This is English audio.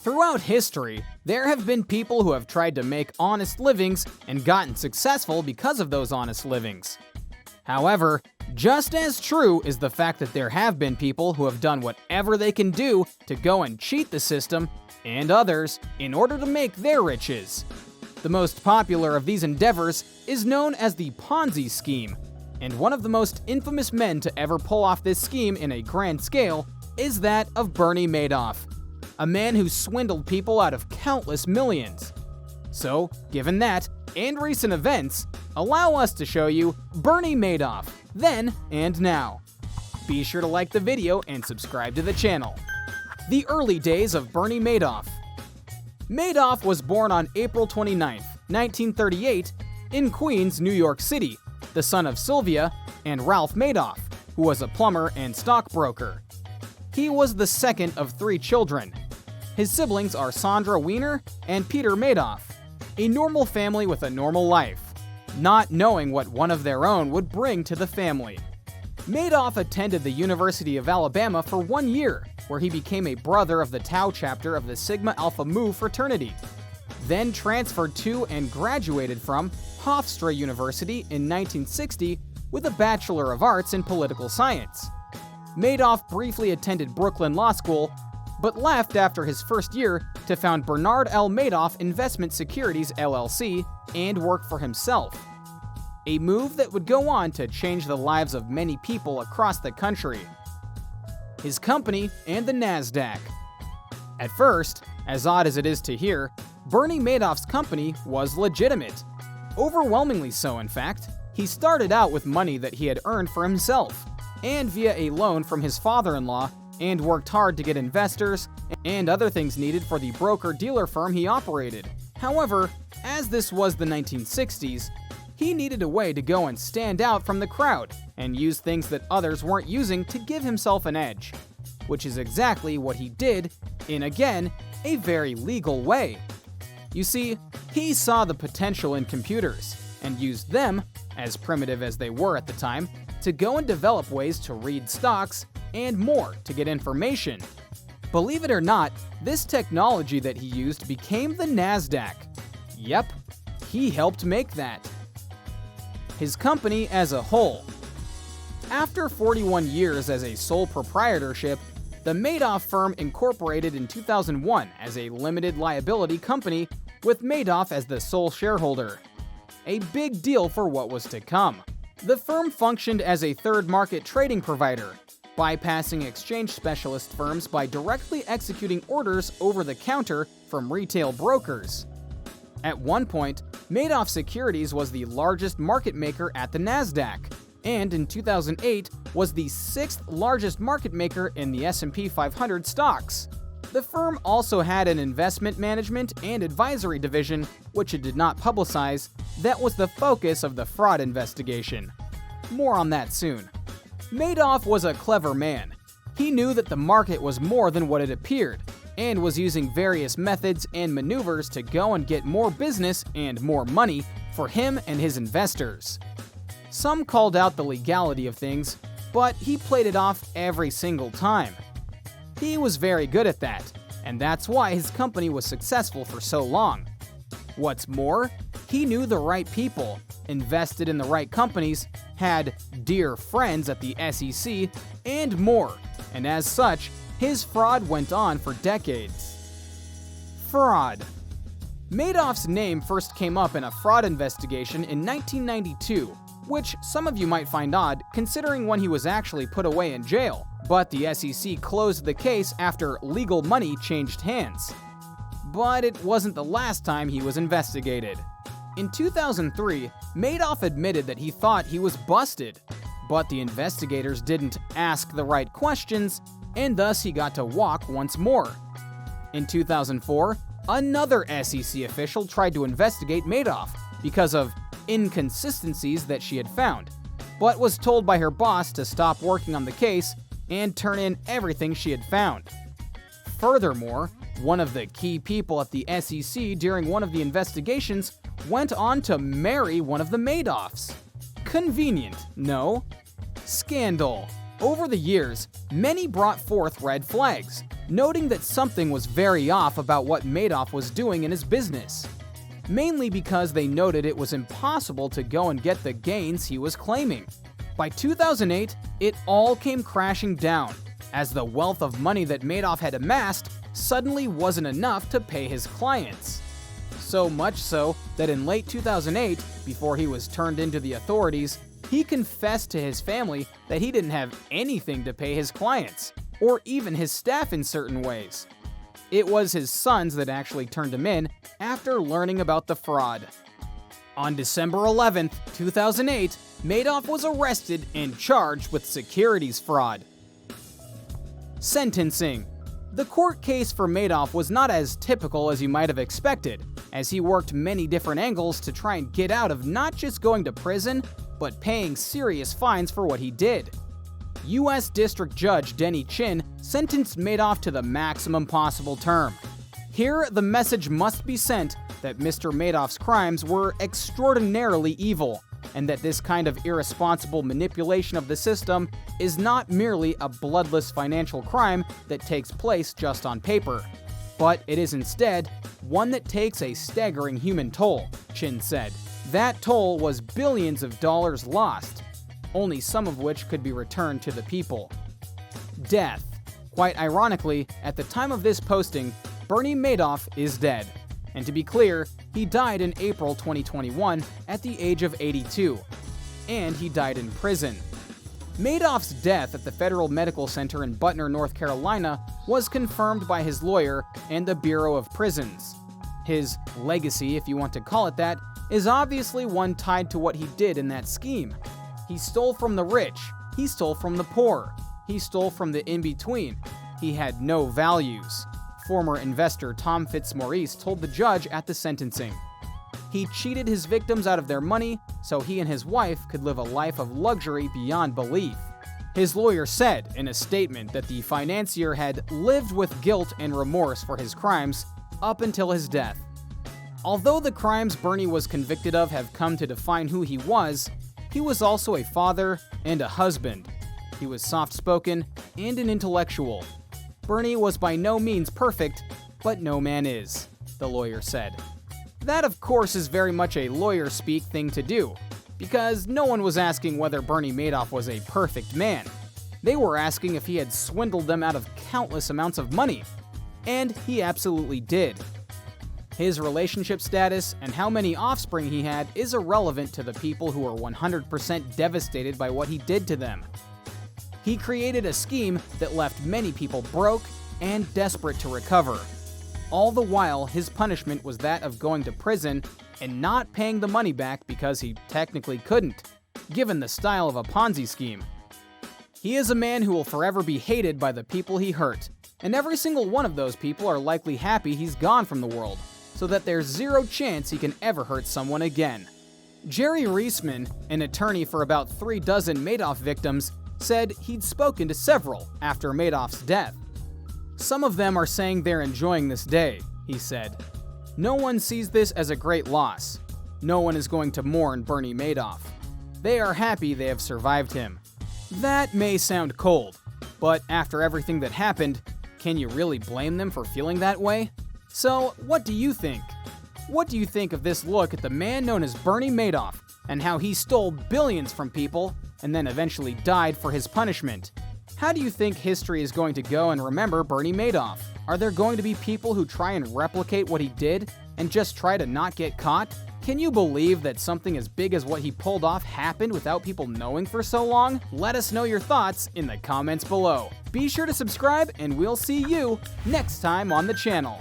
Throughout history, there have been people who have tried to make honest livings and gotten successful because of those honest livings. However, just as true is the fact that there have been people who have done whatever they can do to go and cheat the system and others in order to make their riches. The most popular of these endeavors is known as the Ponzi scheme, and one of the most infamous men to ever pull off this scheme in a grand scale is that of Bernie Madoff, a man who swindled people out of countless millions. So, given that, and recent events, allow us to show you Bernie Madoff, then and now. Be sure to like the video and subscribe to the channel. The early days of Bernie Madoff. Madoff was born on April 29, 1938, in Queens, New York City, the son of Sylvia and Ralph Madoff, who was a plumber and stockbroker. He was the second of 3 children. His siblings are Sandra Weiner and Peter Madoff, a normal family with a normal life, not knowing what one of their own would bring to the family. Madoff attended the University of Alabama for 1 year, where he became a brother of the Tau chapter of the Sigma Alpha Mu fraternity, then transferred to and graduated from Hofstra University in 1960 with a Bachelor of Arts in Political Science. Madoff briefly attended Brooklyn Law School, but left after his first year to found Bernard L. Madoff Investment Securities, LLC, and work for himself. A move that would go on to change the lives of many people across the country. His company and the NASDAQ. At first, as odd as it is to hear, Bernie Madoff's company was legitimate. Overwhelmingly so, in fact. He started out with money that he had earned for himself, and via a loan from his father-in-law, and worked hard to get investors and other things needed for the broker-dealer firm he operated. However, as this was the 1960s, he needed a way to go and stand out from the crowd and use things that others weren't using to give himself an edge, which is exactly what he did in, again, a very legal way. You see, he saw the potential in computers and used them, as primitive as they were at the time, to go and develop ways to read stocks and more to get information. Believe it or not, this technology that he used became the NASDAQ. Yep, he helped make that. His company as a whole. After 41 years as a sole proprietorship, the Madoff firm incorporated in 2001 as a limited liability company with Madoff as the sole shareholder. A big deal for what was to come. The firm functioned as a third market trading provider, bypassing exchange specialist firms by directly executing orders over the counter from retail brokers. At one point, Madoff Securities was the largest market maker at the NASDAQ, and in 2008 was the 6th largest market maker in the S&P 500 stocks. The firm also had an investment management and advisory division, which it did not publicize, that was the focus of the fraud investigation. More on that soon. Madoff was a clever man. He knew that the market was more than what it appeared, and was using various methods and maneuvers to go and get more business and more money for him and his investors. Some called out the legality of things, but he played it off every single time. He was very good at that, and that's why his company was successful for so long. What's more, he knew the right people, invested in the right companies, had dear friends at the SEC, and more, and as such, his fraud went on for decades. Fraud. Madoff's name first came up in a fraud investigation in 1992, which some of you might find odd considering when he was actually put away in jail, but the SEC closed the case after legal money changed hands. But it wasn't the last time he was investigated. In 2003, Madoff admitted that he thought he was busted, but the investigators didn't ask the right questions, and thus he got to walk once more. In 2004, another SEC official tried to investigate Madoff because of inconsistencies that she had found, but was told by her boss to stop working on the case and turn in everything she had found. Furthermore, one of the key people at the SEC during one of the investigations went on to marry one of the Madoffs. Convenient, no? Scandal. Over the years, many brought forth red flags, noting that something was very off about what Madoff was doing in his business. Mainly because they noted it was impossible to go and get the gains he was claiming. By 2008, it all came crashing down, as the wealth of money that Madoff had amassed suddenly wasn't enough to pay his clients. So much so that in late 2008, before he was turned into the authorities, he confessed to his family that he didn't have anything to pay his clients, or even his staff in certain ways. It was his sons that actually turned him in after learning about the fraud. On December 11, 2008, Madoff was arrested and charged with securities fraud. Sentencing. The court case for Madoff was not as typical as you might have expected, as he worked many different angles to try and get out of not just going to prison, but paying serious fines for what he did. U.S. District Judge Denny Chin sentenced Madoff to the maximum possible term. Here, the message must be sent that Mr. Madoff's crimes were extraordinarily evil, and that this kind of irresponsible manipulation of the system is not merely a bloodless financial crime that takes place just on paper, but it is instead one that takes a staggering human toll, Chin said. That toll was billions of dollars lost, only some of which could be returned to the people. Death. Quite ironically, at the time of this posting, Bernie Madoff is dead. And to be clear, he died in April 2021 at the age of 82. And he died in prison. Madoff's death at the Federal Medical Center in Butner, North Carolina was confirmed by his lawyer and the Bureau of Prisons. His legacy, if you want to call it that, is obviously one tied to what he did in that scheme. He stole from the rich, he stole from the poor, he stole from the in-between. He had no values. Former investor Tom Fitzmaurice told the judge at the sentencing. He cheated his victims out of their money so he and his wife could live a life of luxury beyond belief. His lawyer said in a statement that the financier had lived with guilt and remorse for his crimes up until his death. Although the crimes Bernie was convicted of have come to define who he was also a father and a husband. He was soft-spoken and an intellectual. Bernie was by no means perfect, but no man is, the lawyer said. That, of course, is very much a lawyer-speak thing to do, because no one was asking whether Bernie Madoff was a perfect man. They were asking if he had swindled them out of countless amounts of money, and he absolutely did. His relationship status and how many offspring he had is irrelevant to the people who are 100% devastated by what he did to them. He created a scheme that left many people broke and desperate to recover. All the while, his punishment was that of going to prison and not paying the money back because he technically couldn't, given the style of a Ponzi scheme. He is a man who will forever be hated by the people he hurt, and every single one of those people are likely happy he's gone from the world, so that there's zero chance he can ever hurt someone again. Jerry Reisman, an attorney for about 3 dozen Madoff victims, said he'd spoken to several after Madoff's death. Some of them are saying they're enjoying this day, he said. No one sees this as a great loss. No one is going to mourn Bernie Madoff. They are happy they have survived him. That may sound cold, but after everything that happened, can you really blame them for feeling that way? So, what do you think? What do you think of this look at the man known as Bernie Madoff and how he stole billions from people and then eventually died for his punishment? How do you think history is going to go and remember Bernie Madoff? Are there going to be people who try and replicate what he did and just try to not get caught? Can you believe that something as big as what he pulled off happened without people knowing for so long? Let us know your thoughts in the comments below. Be sure to subscribe and we'll see you next time on the channel.